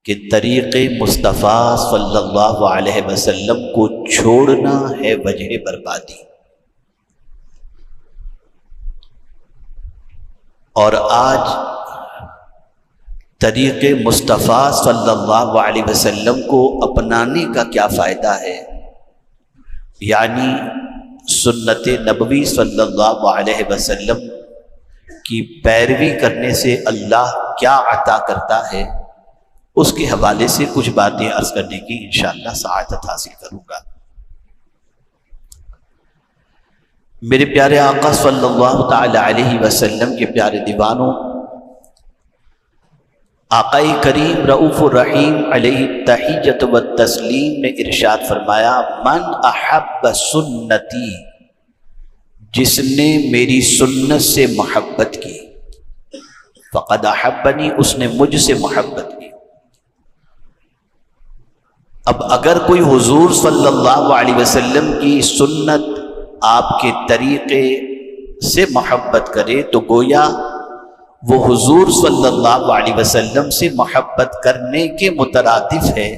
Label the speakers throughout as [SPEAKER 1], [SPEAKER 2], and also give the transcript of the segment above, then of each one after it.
[SPEAKER 1] کہ طریق مصطفیٰ صلی اللہ علیہ وسلم کو چھوڑنا ہے وجہ بربادی، اور آج طریق مصطفیٰ صلی اللہ علیہ وسلم کو اپنانے کا کیا فائدہ ہے، یعنی سنت نبوی صلی اللہ علیہ وسلم کی پیروی کرنے سے اللہ کیا عطا کرتا ہے، اس کے حوالے سے کچھ باتیں عرض کرنے کی انشاءاللہ سعادت حاصل کروں گا۔ میرے پیارے آقا صلی اللہ تعالی علیہ وسلم کے پیارے دیوانوں، آقا کریم رؤوف الرحیم علیہ التحیۃ والتسلیم نے ارشاد فرمایا، من احب سنتی، جس نے میری سنت سے محبت کی، فقد احبنی، اس نے مجھ سے محبت کی۔ اب اگر کوئی حضور صلی اللہ علیہ وسلم کی سنت، آپ کے طریقے سے محبت کرے تو گویا وہ حضور صلی اللہ علیہ وسلم سے محبت کرنے کے مترادف ہے۔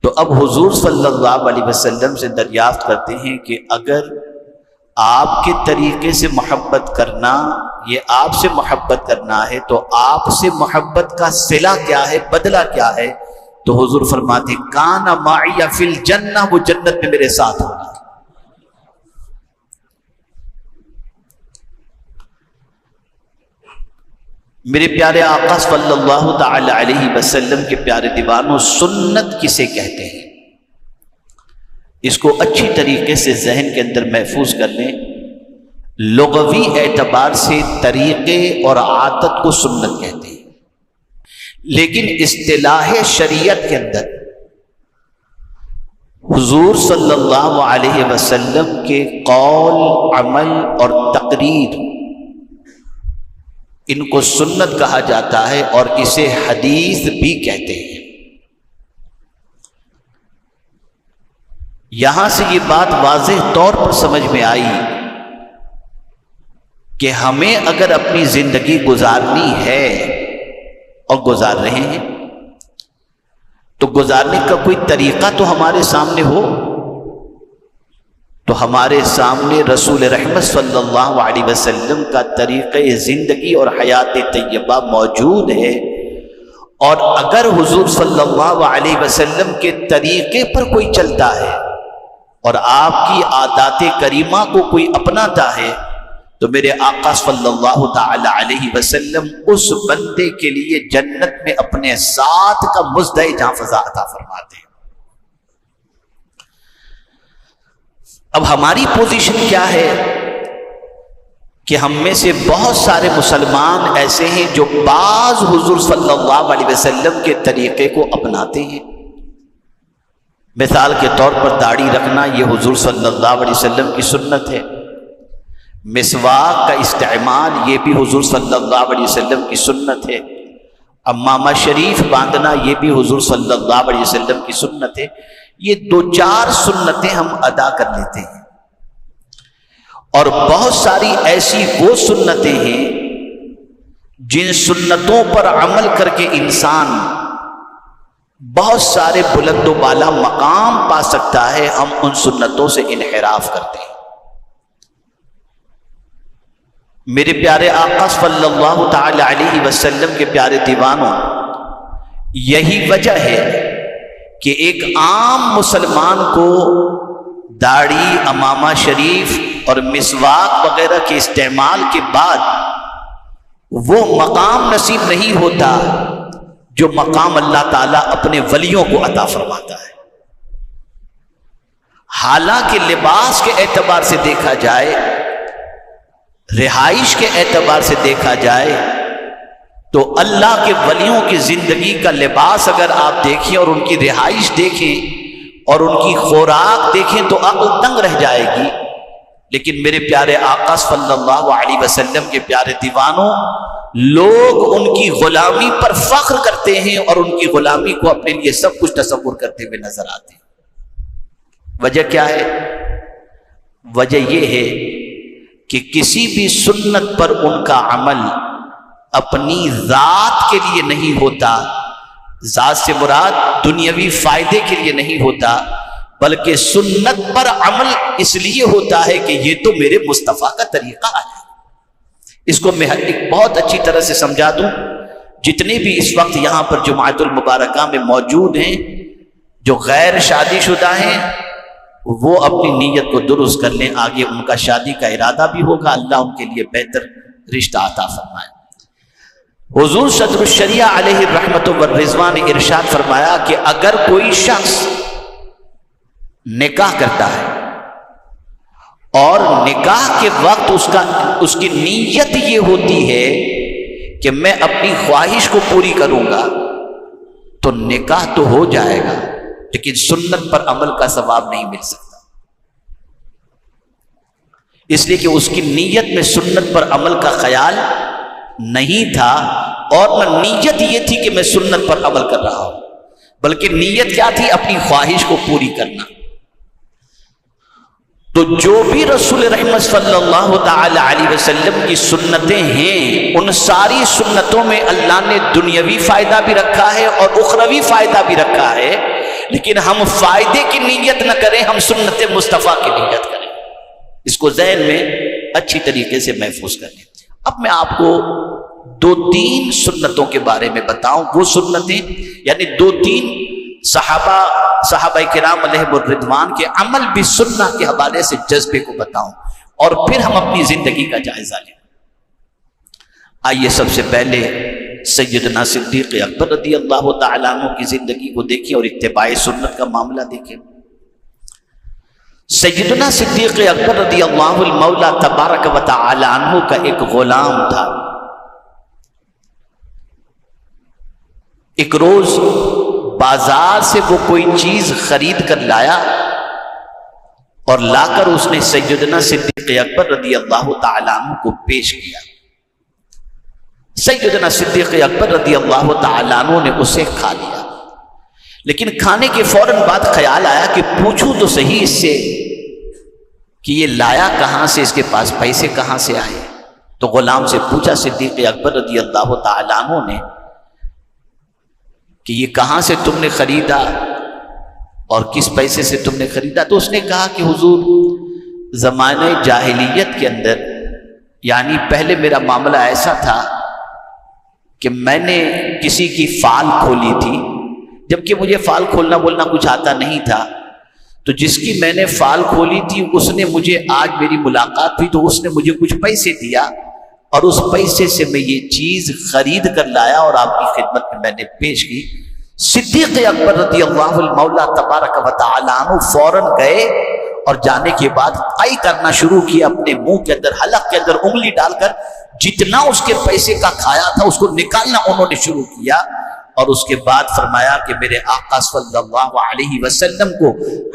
[SPEAKER 1] تو اب حضور صلی اللہ علیہ وسلم سے دریافت کرتے ہیں کہ اگر آپ کے طریقے سے محبت کرنا، یہ آپ سے محبت کرنا ہے، تو آپ سے محبت کا صلہ کیا ہے، بدلہ کیا ہے؟ تو حضور فرماتے کان معی فی الجنہ، وہ جنت میں میرے ساتھ ہوگا۔ میرے پیارے آقا صلی اللہ تعالی علیہ وسلم کے پیارے دیوانوں، سنت کسے کہتے ہیں؟ اس کو اچھی طریقے سے ذہن کے اندر محفوظ کر لیں۔ لغوی اعتبار سے طریقے اور عادت کو سنت کہتے ہیں، لیکن اصطلاح شریعت کے اندر حضور صلی اللہ علیہ وسلم کے قول، عمل اور تقریر، ان کو سنت کہا جاتا ہے اور اسے حدیث بھی کہتے ہیں۔ یہاں سے یہ بات واضح طور پر سمجھ میں آئی کہ ہمیں اگر اپنی زندگی گزارنی ہے اور گزار رہے ہیں تو گزارنے کا کوئی طریقہ تو ہمارے سامنے ہو۔ تو ہمارے سامنے رسول رحمت صلی اللہ علیہ وسلم کا طریقہ زندگی اور حیات طیبہ موجود ہے، اور اگر حضور صلی اللہ علیہ وسلم کے طریقے پر کوئی چلتا ہے اور آپ کی عادات کریمہ کو کوئی اپناتا ہے تو میرے آقا صلی اللہ تعالی علیہ وسلم اس بندے کے لیے جنت میں اپنے ذات کا مزدہ جاں فضا عطا فرماتے ہیں۔ اب ہماری پوزیشن کیا ہے کہ ہم میں سے بہت سارے مسلمان ایسے ہیں جو بعض حضور صلی اللہ علیہ وسلم کے طریقے کو اپناتے ہیں۔ مثال کے طور پر داڑھی رکھنا، یہ حضور صلی اللہ علیہ وسلم کی سنت ہے۔ مسواک کا استعمال، یہ بھی حضور صلی اللہ علیہ وسلم کی سنت ہے۔ امامہ شریف باندھنا، یہ بھی حضور صلی اللہ علیہ وسلم کی سنت ہے۔ یہ دو چار سنتیں ہم ادا کر لیتے ہیں، اور بہت ساری ایسی وہ سنتیں ہیں جن سنتوں پر عمل کر کے انسان بہت سارے بلند و بالا مقام پا سکتا ہے، ہم ان سنتوں سے انحراف کرتے ہیں۔ میرے پیارے آقا صلی اللہ تعالی علیہ وسلم کے پیارے دیوانوں، یہی وجہ ہے کہ ایک عام مسلمان کو داڑھی، امامہ شریف اور مسواک وغیرہ کے استعمال کے بعد وہ مقام نصیب نہیں ہوتا جو مقام اللہ تعالیٰ اپنے ولیوں کو عطا فرماتا ہے۔ حالانکہ لباس کے اعتبار سے دیکھا جائے، رہائش کے اعتبار سے دیکھا جائے تو اللہ کے ولیوں کی زندگی کا لباس اگر آپ دیکھیں اور ان کی رہائش دیکھیں اور ان کی خوراک دیکھیں تو عقل تنگ رہ جائے گی۔ لیکن میرے پیارے آقا صلی اللہ علیہ وسلم کے پیارے دیوانوں، لوگ ان کی غلامی پر فخر کرتے ہیں اور ان کی غلامی کو اپنے لیے سب کچھ تصور کرتے ہوئے نظر آتے ہیں۔ وجہ کیا ہے؟ وجہ یہ ہے کہ کسی بھی سنت پر ان کا عمل اپنی ذات کے لیے نہیں ہوتا، ذات سے مراد دنیاوی فائدے کے لیے نہیں ہوتا، بلکہ سنت پر عمل اس لیے ہوتا ہے کہ یہ تو میرے مصطفیٰ کا طریقہ ہے۔ اس کو میں ایک بہت اچھی طرح سے سمجھا دوں، جتنے بھی اس وقت یہاں پر جمعۃ المبارکہ میں موجود ہیں جو غیر شادی شدہ ہیں، وہ اپنی نیت کو درست کر لیں، آگے ان کا شادی کا ارادہ بھی ہوگا، اللہ ان کے لیے بہتر رشتہ عطا فرمائے۔ حضور صدر الشریعہ علیہ الرحمۃ والرضوان نے ارشاد فرمایا کہ اگر کوئی شخص نکاح کرتا ہے اور نکاح کے وقت اس کی نیت یہ ہوتی ہے کہ میں اپنی خواہش کو پوری کروں گا، تو نکاح تو ہو جائے گا لیکن سنت پر عمل کا ثواب نہیں مل سکتا، اس لیے کہ اس کی نیت میں سنت پر عمل کا خیال نہیں تھا، اور نہ نیت یہ تھی کہ میں سنت پر عمل کر رہا ہوں، بلکہ نیت کیا تھی؟ اپنی خواہش کو پوری کرنا۔ تو جو بھی رسول رحمت صلی اللہ تعالی علیہ وسلم کی سنتیں ہیں، ان ساری سنتوں میں اللہ نے دنیاوی فائدہ بھی رکھا ہے اور اخروی فائدہ بھی رکھا ہے، لیکن ہم فائدے کی نیت نہ کریں، ہم سنت مصطفیٰ کی نیت کریں۔ اس کو ذہن میں اچھی طریقے سے محفوظ کر لیں۔ اب میں آپ کو 2-3 سنتوں کے بارے میں بتاؤں، وہ سنتیں یعنی 2-3 صحابہ کرام علیہ الرضوان کے عمل بالسنہ کے حوالے سے جذبے کو بتاؤں، اور پھر ہم اپنی زندگی کا جائزہ لیں۔ آئیے سب سے پہلے سیدنا صدیق اکبر رضی اللہ تعالیٰ عنہ کی زندگی کو دیکھیں اور اتباع سنت کا معاملہ دیکھیں۔ سیدنا صدیق اکبر رضی اللہ المولا تبارک و تعالی عنہ کا ایک غلام تھا۔ ایک روز بازار سے وہ کوئی چیز خرید کر لایا اور لا کر اس نے سیدنا صدیق اکبر رضی اللہ تعالی عنہ کو پیش کیا۔ سیدنا صدیق اکبر رضی اللہ تعالی عنہ نے اسے کھا لیا، لیکن کھانے کے فوراً بعد خیال آیا کہ پوچھوں تو صحیح اس سے کہ یہ لایا کہاں سے، اس کے پاس پیسے کہاں سے آئے۔ تو غلام سے پوچھا صدیق اکبر رضی اللہ تعالی عنہ نے کہ یہ کہاں سے تم نے خریدا اور کس پیسے سے تم نے خریدا؟ تو اس نے کہا کہ حضور، زمانہ جاہلیت کے اندر یعنی پہلے میرا معاملہ ایسا تھا کہ میں نے کسی کی فال کھولی تھی، جبکہ مجھے فال کھولنا بولنا کچھ آتا نہیں تھا، تو جس کی میں نے فال کھولی تھی اس نے مجھے، آج میری ملاقات ہوئی تو اس نے مجھے کچھ پیسے دیا اور اس پیسے سے میں یہ چیز خرید کر لایا اور آپ کی خدمت میں نے پیش کی۔ صدیق اکبر رضی اللہ المولا تبارک و تعالی عنہ فوراً گئے اور جانے کے بعد قائی کرنا شروع کیا، اپنے منہ کے اندر حلق کے اندر انگلی ڈال کر جتنا اس کے پیسے کا کھایا تھا اس کو نکالنا انہوں نے شروع کیا، اور اس کے بعد فرمایا کہ میرے آقا صلی اللہ علیہ وسلم کو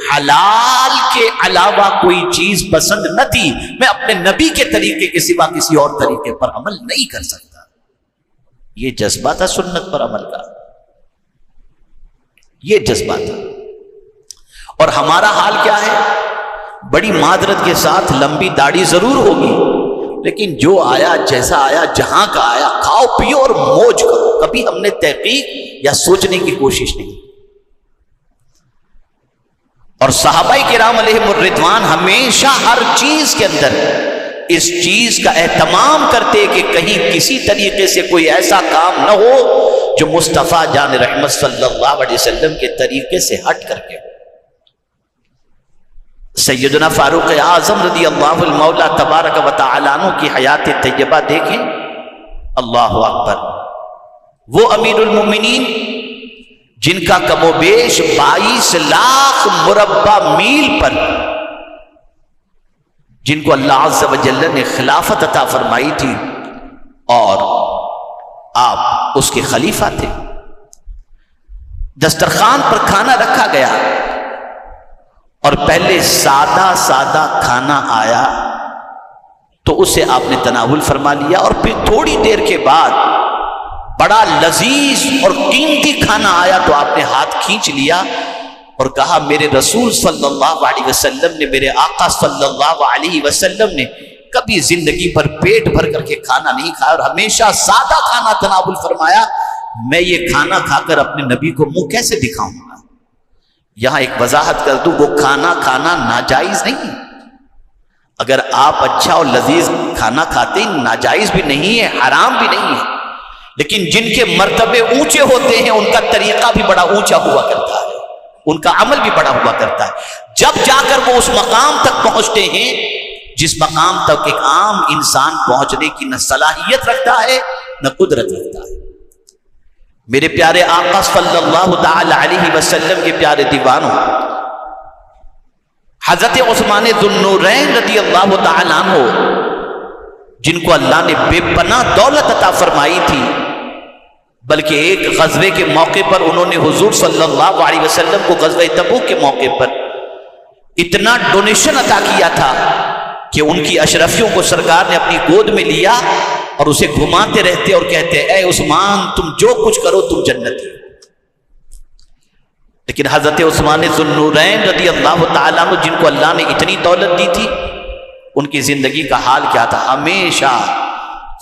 [SPEAKER 1] حلال کے علاوہ کوئی چیز پسند نہ تھی، میں اپنے نبی کے طریقے کے سوا کسی اور طریقے پر عمل نہیں کر سکتا۔ یہ جذبہ تھا سنت پر عمل کا، یہ جذبہ تھا۔ اور ہمارا حال کیا ہے؟ بڑی معذرت کے ساتھ لمبی داڑھی ضرور ہوگی، لیکن جو آیا جیسا آیا جہاں کا آیا کھاؤ پیو اور موج کرو، کبھی ہم نے تحقیق یا سوچنے کی کوشش نہیں۔ اور صحابہ کرام علیہ الرضوان ہمیشہ ہر چیز کے اندر اس چیز کا اہتمام کرتے کہ کہیں کسی طریقے سے کوئی ایسا کام نہ ہو جو مصطفیٰ جان رحمت صلی اللہ علیہ وسلم کے طریقے سے ہٹ کر کے۔ سیدنا فاروق اعظم رضی اللہ المولا تبارک و تعالی عنہ کی حیات طیبہ دیکھیں، اللہ اکبر، وہ امیر المومنین جن کا کم و بیش 22 لاکھ مربع میل پر، جن کو اللہ عز و جل نے خلافت عطا فرمائی تھی اور آپ اس کے خلیفہ تھے، دسترخوان پر کھانا رکھا گیا اور پہلے سادہ سادہ کھانا آیا تو اسے آپ نے تناول فرما لیا، اور پھر تھوڑی دیر کے بعد بڑا لذیذ اور قیمتی کھانا آیا تو آپ نے ہاتھ کھینچ لیا اور کہا میرے رسول صلی اللہ علیہ وسلم نے، میرے آقا صلی اللہ علیہ وسلم نے کبھی زندگی پر پیٹ بھر کر کے کھانا نہیں کھایا اور ہمیشہ سادہ کھانا تناول فرمایا، میں یہ کھانا کھا کر اپنے نبی کو منہ کیسے دکھاؤں گا؟ یہاں ایک وضاحت کر دوں، وہ کھانا کھانا ناجائز نہیں ہے۔ اگر آپ اچھا اور لذیذ کھانا کھاتے ہیں، ناجائز بھی نہیں ہے، حرام بھی نہیں ہے، لیکن جن کے مرتبے اونچے ہوتے ہیں ان کا طریقہ بھی بڑا اونچا ہوا کرتا ہے، ان کا عمل بھی بڑا ہوا کرتا ہے، جب جا کر وہ اس مقام تک پہنچتے ہیں جس مقام تک ایک عام انسان پہنچنے کی نہ صلاحیت رکھتا ہے نہ قدرت رکھتا ہے۔ میرے پیارے آقا صلی اللہ تعالی علیہ وسلم کے پیارے دیوانوں، حضرت عثمان ذو النورین رضی اللہ تعالیٰ عنہ، جن کو اللہ نے بے پناہ دولت عطا فرمائی تھی، بلکہ ایک غزوے کے موقع پر انہوں نے حضور صلی اللہ علیہ وسلم کو غزوہ تبوک کے موقع پر اتنا ڈونیشن عطا کیا تھا کہ ان کی اشرفیوں کو سرکار نے اپنی گود میں لیا اور اسے گھماتے رہتے اور کہتے اے عثمان تم جو کچھ کرو تم جنتی۔ لیکن حضرت عثمان ذو النورین رضی اللہ تعالیٰ عنہ، جن کو اللہ نے اتنی دولت دی تھی، ان کی زندگی کا حال کیا تھا؟ ہمیشہ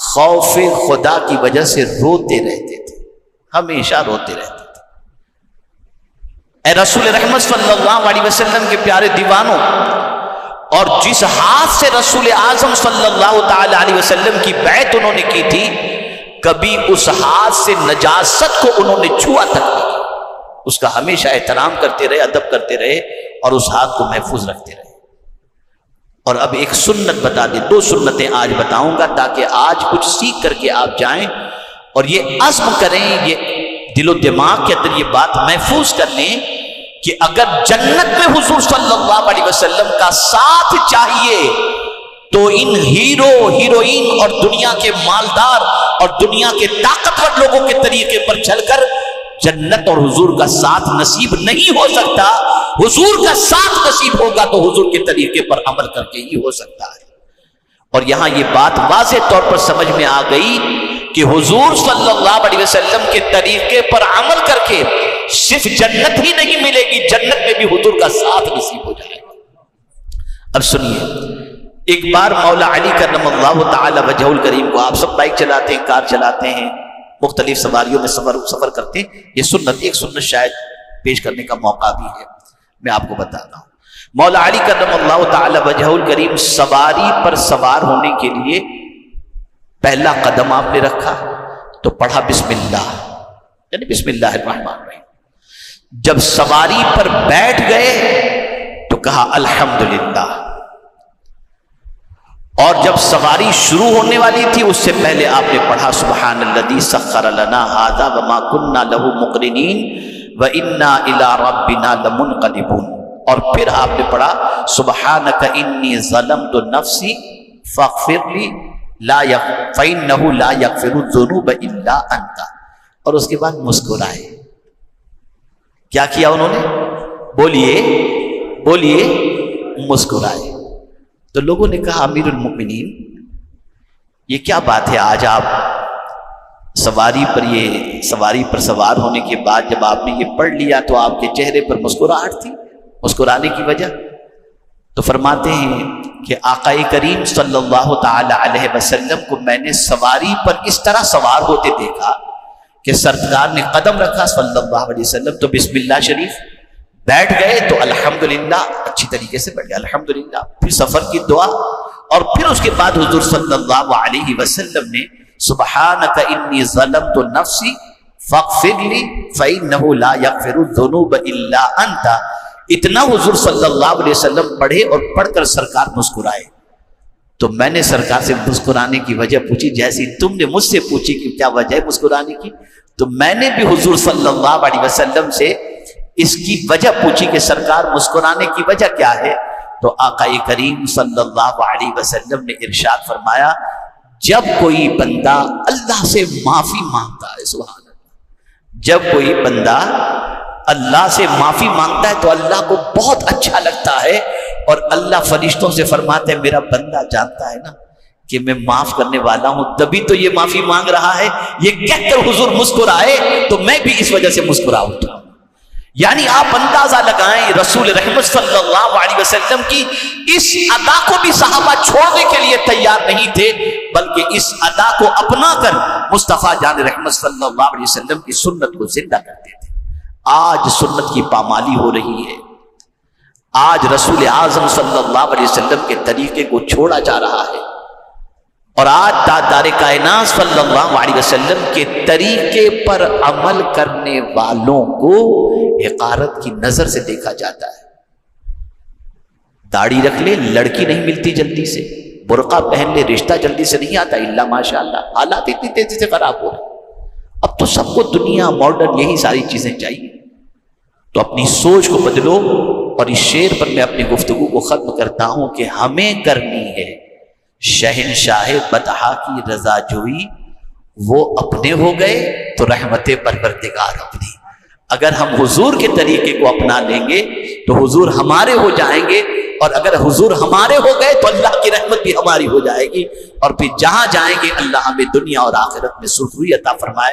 [SPEAKER 1] خوف خدا کی وجہ سے روتے رہتے تھے، ہمیشہ روتے رہتے تھے۔ اے رسول رحمت صلی اللہ علیہ وسلم کے پیارے دیوانوں، اور جس ہاتھ سے رسول اعظم صلی اللہ تعالی علیہ وسلم کی بیعت انہوں نے کی تھی، کبھی اس ہاتھ سے نجاست کو انہوں نے چھوا تک نہیں، اس کا ہمیشہ احترام کرتے رہے، ادب کرتے رہے اور اس ہاتھ کو محفوظ رکھتے رہے۔ اور اب ایک سنت بتا دیں، دو سنتیں آج بتاؤں گا تاکہ آج کچھ سیکھ کر کے آپ جائیں اور یہ عزم کریں، یہ دل و دماغ کے اندر یہ بات محفوظ کر لیں کہ اگر جنت میں حضور صلی اللہ علیہ وسلم کا ساتھ چاہیے تو ان ہیرو ہیروئن اور دنیا کے مالدار اور دنیا کے طاقتور لوگوں کے طریقے پر چل کر جنت اور حضور کا ساتھ نصیب نہیں ہو سکتا۔ حضور کا ساتھ نصیب ہوگا تو حضور کے طریقے پر عمل کر کے ہی ہو سکتا ہے۔ اور یہاں یہ بات واضح طور پر سمجھ میں آ گئی کہ حضور صلی اللہ علیہ وسلم کے طریقے پر عمل کر کے صرف جنت ہی نہیں ملے گی، جنت میں بھی حضور کا ساتھ نصیب ہو جائے گا۔ اب سنیے، ایک بار مولا علی کرم اللہ تعالی وجہ الکریم کو، آپ سب بائک چلاتے ہیں، کار چلاتے ہیں، مختلف سواریوں میں سفر کرتے ہیں، یہ سنت، ایک سنت شاید پیش کرنے کا موقع بھی ہے، میں آپ کو بتاتا ہوں۔ مولا علی کرم اللہ تعالی وجہ الکریم سواری پر سوار ہونے کے لیے پہلا قدم آپ نے رکھا تو پڑھا بسم اللہ، یعنی بسم اللہ الرحمن الرحیم۔ جب سواری پر بیٹھ گئے تو کہا الحمدللہ، اور جب سواری شروع ہونے والی تھی اس سے پہلے آپ نے پڑھا سبحان الذی سخر لنا ھذا وما كنا له مقرنین وانا الى ربنا لمنقلبون، اور پھر آپ نے پڑھا سبحانک انی ظلمت نفسی فاغفر لی فإنہ لا یغفر الذنوب الا انت، اور اس کے بعد مسکرائے۔ کیا کیا انہوں نے؟ بولیے مسکرائے۔ تو لوگوں نے کہا امیر المؤمنین یہ کیا بات ہے، آج آپ سواری پر سوار ہونے کے بعد جب آپ نے یہ پڑھ لیا تو آپ کے چہرے پر مسکراہٹ تھی، مسکرانے کی وجہ؟ تو فرماتے ہیں کہ آقا کریم صلی اللہ تعالی علیہ وسلم کو میں نے سواری پر اس طرح سوار ہوتے دیکھا کہ سرکار نے قدم رکھا صلی اللہ علیہ وسلم تو بسم اللہ شریف، بیٹھ گئے تو الحمدللہ اچھی طریقے سے بیٹھ گئے الحمدللہ، پھر سفر کی دعا، اور پھر اس کے بعد حضور صلی اللہ علیہ وسلم نے سبحانک انی ظلمت نفسی فاغفر لی فإنہ لا یغفر الذنوب الا انت، اتنا حضور صلی اللہ علیہ وسلم پڑھے اور پڑھ کر سرکار مسکرائے۔ تو میں نے سرکار سے مسکرانے کی وجہ پوچھی، جیسی تم نے مجھ سے پوچھی کہ کیا وجہ ہے مسکرانے کی، تو میں نے بھی حضور صلی اللہ علیہ وسلم سے اس کی وجہ پوچھی کہ سرکار مسکرانے کی وجہ کیا ہے؟ تو آقا کریم صلی اللہ علیہ وسلم نے ارشاد فرمایا، جب کوئی بندہ اللہ سے معافی مانگتا ہے، سبحان اللہ، جب کوئی بندہ اللہ سے معافی مانگتا ہے تو اللہ کو بہت اچھا لگتا ہے، اور اللہ فرشتوں سے فرماتا ہے میرا بندہ جانتا ہے نا کہ میں معاف کرنے والا ہوں، تبھی تو یہ معافی مانگ رہا ہے، یہ کہہ کر حضور مسکرائے تو میں بھی اس وجہ سے مسکرا اٹھا۔ یعنی آپ اندازہ لگائیں رسول رحمت صلی اللہ علیہ وسلم کی اس ادا کو بھی صحابہ چھوڑنے کے لیے تیار نہیں تھے، بلکہ اس ادا کو اپنا کر مصطفیٰ جان رحمت صلی اللہ علیہ وسلم کی سنت کو زندہ کرتے تھے۔ آج سنت کی پامالی ہو رہی ہے، آج رسول اعظم صلی اللہ علیہ وسلم کے طریقے کو چھوڑا جا رہا ہے، اور آج تاجدار کائنات صلی اللہ علیہ وسلم کے طریقے پر عمل کرنے والوں کو حقارت کی نظر سے دیکھا جاتا ہے۔ داڑھی رکھ لے، لڑکی نہیں ملتی جلدی سے، برقع پہن لے، رشتہ جلدی سے نہیں آتا، الا ماشاء اللہ۔ حالات اتنی تیزی سے خراب ہو رہے، اب تو سب کو دنیا ماڈرن یہی ساری چیزیں چاہیے۔ تو اپنی سوچ کو بدلو، اور اس شعر پر میں اپنی گفتگو کو ختم کرتا ہوں کہ ہمیں کرنی ہے شہنشاہ بطحا کی رضا جوئی، وہ اپنے ہو گئے تو رحمت پروردگار اپنی۔ اگر ہم حضور کے طریقے کو اپنا لیں گے تو حضور ہمارے ہو جائیں گے، اور اگر حضور ہمارے ہو گئے تو اللہ کی رحمت بھی ہماری ہو جائے گی، اور پھر جہاں جائیں گے اللہ ہمیں دنیا اور آخرت میں سرخروئی عطا فرمائے۔